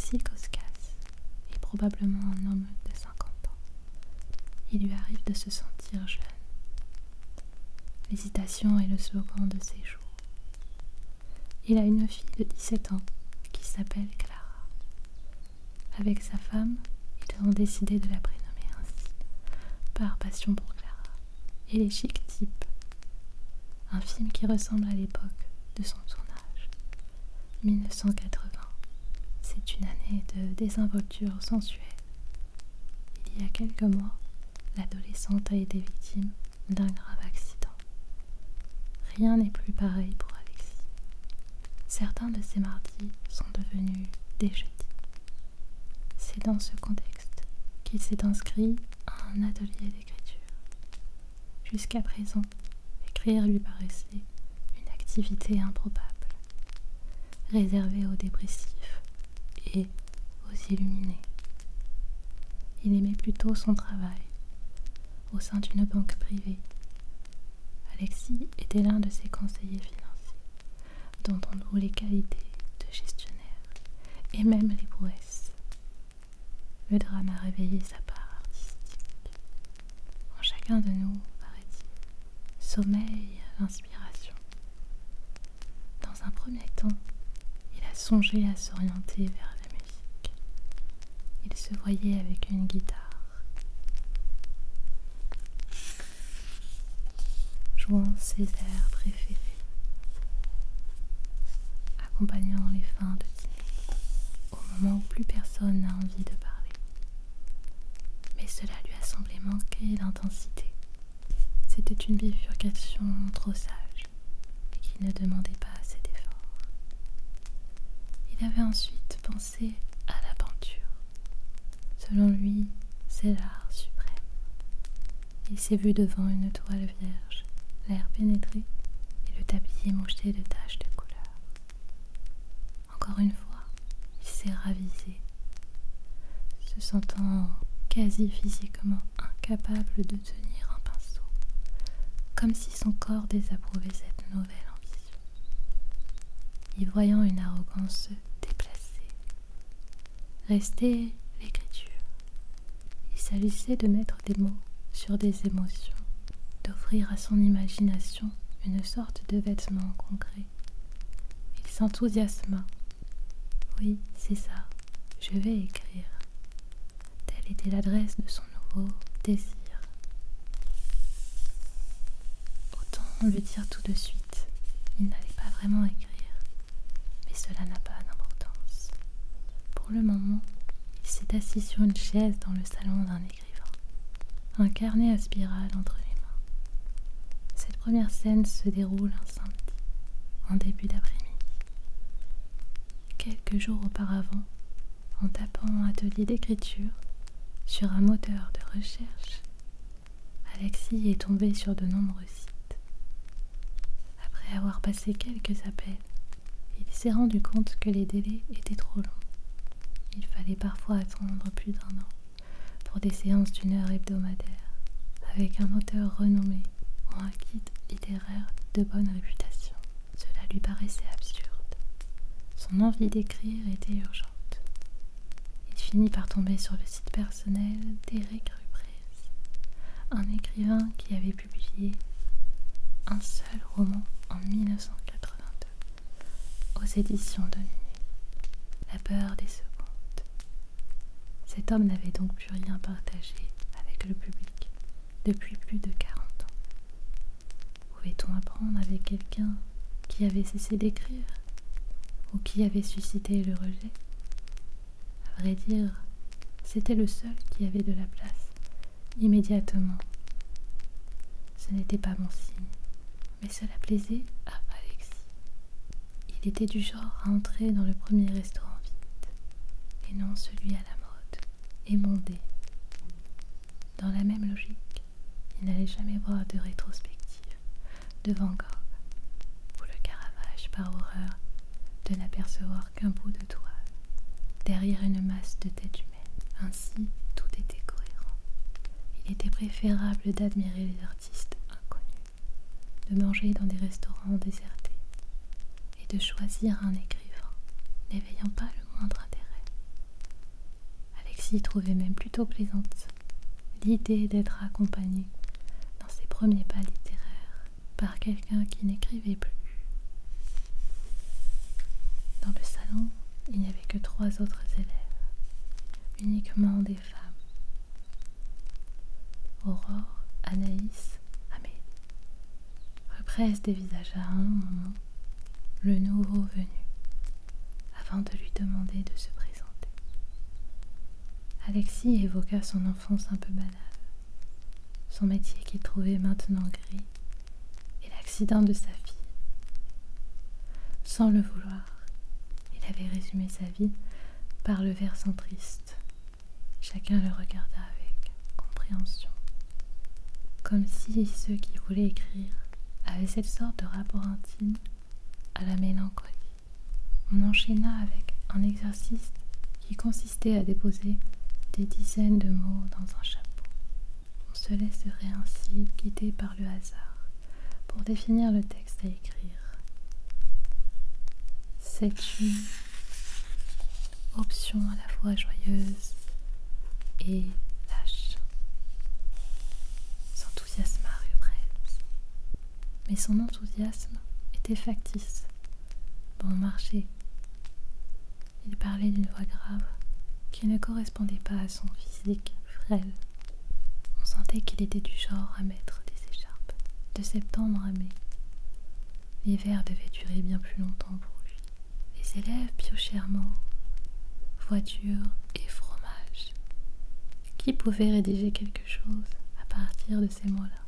Alexis Koskas est probablement un homme de 50 ans. Il lui arrive de se sentir jeune. L'hésitation est le slogan de ses jours. Il a une fille de 17 ans qui s'appelle Clara. Avec sa femme, ils ont décidé de la prénommer ainsi, par passion pour Clara. Et les Chic Types, un film qui ressemble à l'époque de son tournage. 1980, c'est une année de désinvolture sensuelle. Il y a quelques mois, l'adolescente a été victime d'un grave accident. Rien n'est plus pareil pour Alexis. Certains de ses mardis sont devenus des jeudis. C'est dans ce contexte qu'il s'est inscrit à un atelier d'écriture. Jusqu'à présent, écrire lui paraissait une activité improbable, réservée aux dépressifs et aux illuminés. Il aimait plutôt son travail au sein d'une banque privée. Alexis était l'un de ses conseillers financiers, dont on loue les qualités de gestionnaire et même les prouesses. Le drame a réveillé sa part artistique. En chacun de nous, paraît-il, sommeille l'inspiration. Dans un premier temps, il a songé à s'orienter vers la musique. Il se voyait avec une guitare, jouant ses airs préférés, accompagnant les fins de dîner, au moment où plus personne n'a envie de parler. Mais cela lui a semblé manquer d'intensité. C'était une bifurcation trop sage et qui ne demandait pas assez d'efforts. Il avait ensuite pensé à la peinture. Selon lui, c'est l'art suprême. Il s'est vu devant une toile vierge, l'air pénétré et le tablier moucheté de taches de couleur. Encore une fois, il s'est ravisé, se sentant quasi physiquement incapable de tenir un pinceau, comme si son corps désapprouvait cette nouvelle ambition, y voyant une arrogance déplacée. Restait l'écriture. Il s'agissait de mettre des mots sur des émotions, d'offrir à son imagination une sorte de vêtement concret. Il s'enthousiasma. Oui, c'est ça, je vais écrire. Telle était l'adresse de son nouveau désir. Autant le dire tout de suite, il n'allait pas vraiment écrire, mais cela n'a pas d'importance. Pour le moment, il s'est assis sur une chaise dans le salon d'un écrivain, un carnet à spirale entre les mains. Cette première scène se déroule un samedi, en début d'après-midi. Quelques jours auparavant, en tapant atelier d'écriture sur un moteur de recherche, Alexis est tombé sur de nombreux sites. Après avoir passé quelques appels, il s'est rendu compte que les délais étaient trop longs. Il fallait parfois attendre plus d'1 an pour des séances d'1 heure hebdomadaire avec un auteur renommé ou un guide littéraire de bonne réputation. Cela lui paraissait absurde. Son envie d'écrire était urgente. Il finit par tomber sur le site personnel d'Éric Ruprez, un écrivain qui avait publié un seul roman en 1982 aux éditions de Minuit, La peur des secondes. Cet homme n'avait donc plus rien partagé avec le public depuis plus de 40 ans. Pouvait-on apprendre avec quelqu'un qui avait cessé d'écrire ou qui avait suscité le rejet? À vrai dire, c'était le seul qui avait de la place immédiatement. Ce n'était pas bon signe, mais cela plaisait à Alexis. Il était du genre à entrer dans le premier restaurant vide, et non celui à la mode, émondé. Dans la même logique, il n'allait jamais voir de rétrospective de Van Gogh, ou le Caravage par horreur de n'apercevoir qu'un bout de toile derrière une masse de têtes humaines. Ainsi, tout était cohérent. Il était préférable d'admirer les artistes inconnus, de manger dans des restaurants désertés et de choisir un écrivain n'éveillant pas le moindre intérêt. Alexis trouvait même plutôt plaisante l'idée d'être accompagné dans ses premiers pas littéraires par quelqu'un qui n'écrivait plus. Dans le salon, il n'y avait que 3 autres élèves, uniquement des femmes. Aurore, Anaïs, Amélie. Represse dévisagea un moment le nouveau venu, avant de lui demander de se présenter. Alexis évoqua son enfance un peu banale, son métier qu'il trouvait maintenant gris et l'accident de sa fille. Sans le vouloir, il avait résumé sa vie par le versant triste. Chacun le regarda avec compréhension, comme si ceux qui voulaient écrire avaient cette sorte de rapport intime à la mélancolie. On enchaîna avec un exercice qui consistait à déposer des dizaines de mots dans un chapeau. On se laisserait ainsi guider par le hasard pour définir le texte à écrire. C'est une option à la fois joyeuse et lâche, s'enthousiasma Ruprez. Mais son enthousiasme était factice, bon marché. Il parlait d'une voix grave qui ne correspondait pas à son physique frêle. On sentait qu'il était du genre à mettre des écharpes de septembre à mai. L'hiver devait durer bien plus longtemps pour lui. Les élèves piochèrent mots, voiture et fromage. Qui pouvait rédiger quelque chose à partir de ces mots-là?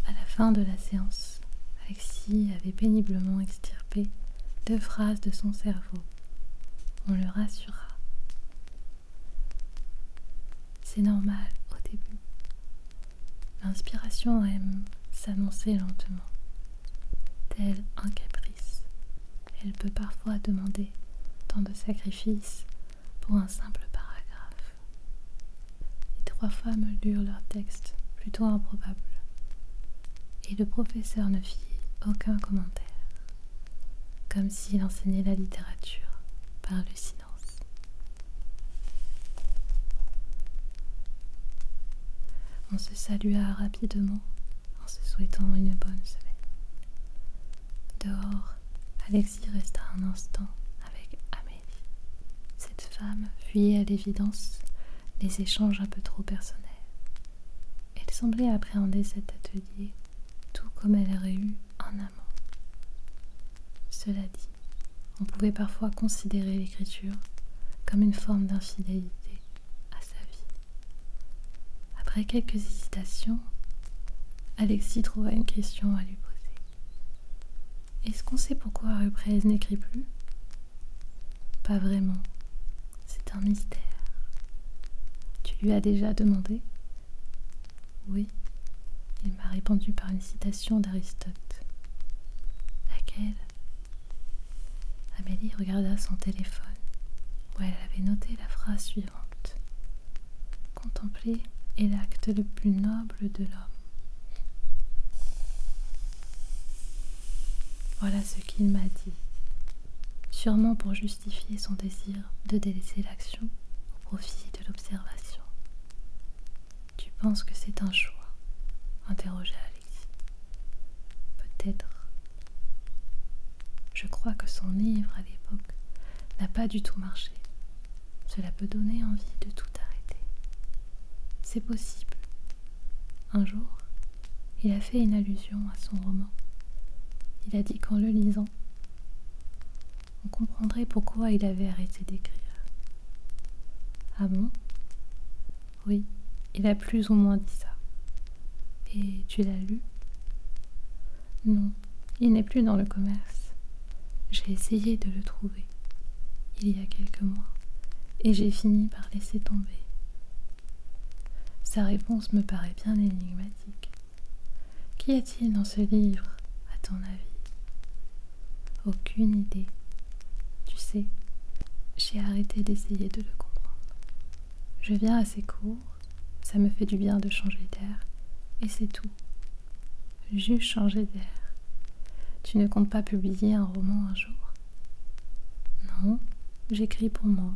À la fin de la séance, Alexis avait péniblement extirpé 2 phrases de son cerveau. On le rassura. C'est normal au début. L'inspiration aime s'annoncer lentement, tel un caprice. Elle peut parfois demander tant de sacrifices pour un simple paragraphe. Les 3 femmes lurent leur texte, plutôt improbable, et le professeur ne fit aucun commentaire, comme s'il enseignait la littérature par le silence. On se salua rapidement en se souhaitant une bonne semaine. Dehors, Alexis resta un instant avec Amélie. Cette femme fuyait à l'évidence les échanges un peu trop personnels. Elle semblait appréhender cet atelier tout comme elle aurait eu un amant. Cela dit, on pouvait parfois considérer l'écriture comme une forme d'infidélité à sa vie. Après quelques hésitations, Alexis trouva une question à lui poser. Est-ce qu'on sait pourquoi Ruprez n'écrit plus? Pas vraiment. C'est un mystère. Tu lui as déjà demandé? Oui. Il m'a répondu par une citation d'Aristote. Laquelle? Amélie regarda son téléphone, où elle avait noté la phrase suivante. Contempler est l'acte le plus noble de l'homme. Voilà ce qu'il m'a dit, sûrement pour justifier son désir de délaisser l'action au profit de l'observation. Tu penses que c'est un choix? Interrogea Alexis. Peut-être. Je crois que son livre à l'époque n'a pas du tout marché. Cela peut donner envie de tout arrêter. C'est possible. Un jour, il a fait une allusion à son roman. Il a dit qu'en le lisant, on comprendrait pourquoi il avait arrêté d'écrire. Ah bon? Oui, il a plus ou moins dit ça. Et tu l'as lu? Non, il n'est plus dans le commerce. J'ai essayé de le trouver, il y a quelques mois, et j'ai fini par laisser tomber. Sa réponse me paraît bien énigmatique. Qu'y a-t-il dans ce livre, à ton avis? Aucune idée. Tu sais, j'ai arrêté d'essayer de le comprendre. Je viens à ses cours, ça me fait du bien de changer d'air, et c'est tout. Juste changer d'air. Tu ne comptes pas publier un roman un jour? Non, j'écris pour moi.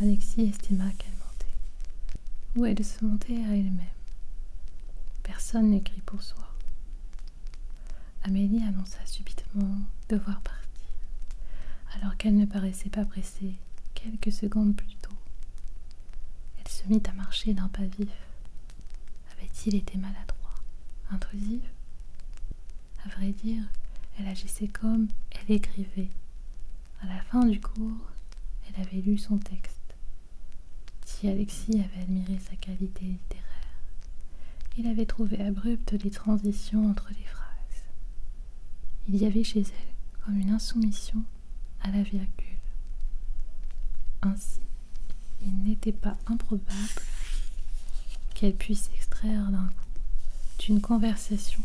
Alexis estima qu'elle mentait, ou elle se mentait à elle-même. Personne n'écrit pour soi. Amélie annonça subitement devoir partir, alors qu'elle ne paraissait pas pressée quelques secondes plus tôt. Elle se mit à marcher d'un pas vif. Avait-il été maladroit, intrusif? À vrai dire, elle agissait comme elle écrivait. À la fin du cours, elle avait lu son texte. Si Alexis avait admiré sa qualité littéraire, il avait trouvé abruptes les transitions entre les phrases. Il y avait chez elle comme une insoumission à la virgule. Ainsi, il n'était pas improbable qu'elle puisse extraire d'un coup d'une conversation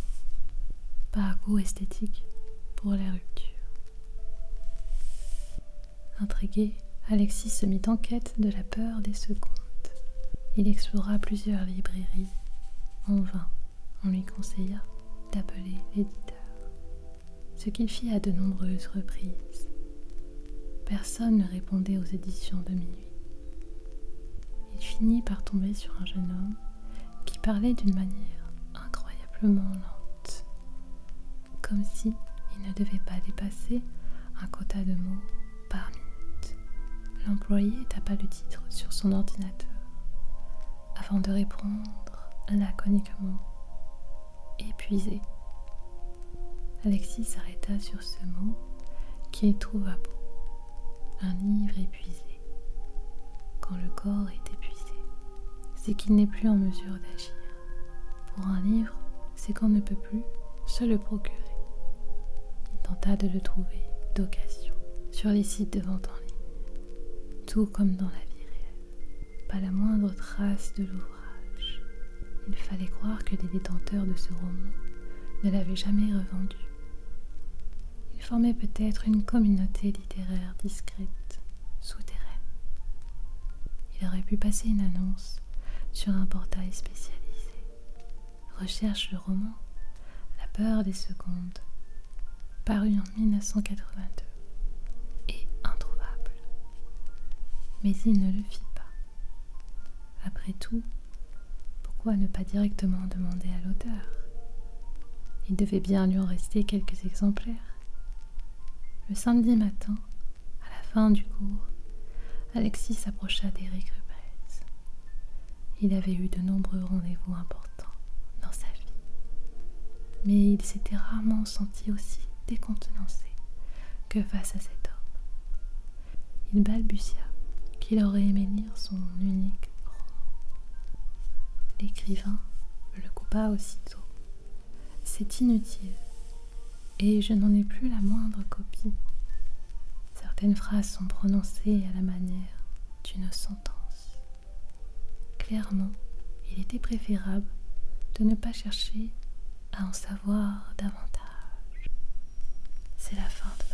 par goût esthétique pour la rupture. Intrigué, Alexis se mit en quête de la peur des secondes. Il explora plusieurs librairies. En vain, on lui conseilla d'appeler l'éditeur, ce qu'il fit à de nombreuses reprises. Personne ne répondait aux éditions de minuit. Il finit par tomber sur un jeune homme qui parlait d'une manière incroyablement lente, comme si il ne devait pas dépasser un quota de mots par minute. L'employé tapa le titre sur son ordinateur avant de répondre laconiquement, épuisé. Alexis s'arrêta sur ce mot qu'il trouva beau. Un livre épuisé. Quand le corps est épuisé, c'est qu'il n'est plus en mesure d'agir. Pour un livre, c'est qu'on ne peut plus se le procurer. Il tenta de le trouver d'occasion sur les sites de vente en ligne, tout comme dans la vie réelle. Pas la moindre trace de l'ouvrage. Il fallait croire que les détenteurs de ce roman ne l'avaient jamais revendu. Il formait peut-être une communauté littéraire discrète, souterraine. Il aurait pu passer une annonce sur un portail spécialisé. Recherche le roman La peur des secondes, paru en 1982, et introuvable. Mais il ne le fit pas. Après tout, pourquoi ne pas directement demander à l'auteur? Il devait bien lui en rester quelques exemplaires. Le samedi matin, à la fin du cours, Alexis s'approcha d'Éric Ruprez. Il avait eu de nombreux rendez-vous importants dans sa vie, mais il s'était rarement senti aussi décontenancé que face à cet homme. Il balbutia qu'il aurait aimé lire son unique roman. L'écrivain le coupa aussitôt. C'est inutile, et je n'en ai plus la moindre copie. Certaines phrases sont prononcées à la manière d'une sentence. Clairement, il était préférable de ne pas chercher à en savoir davantage. C'est la fin de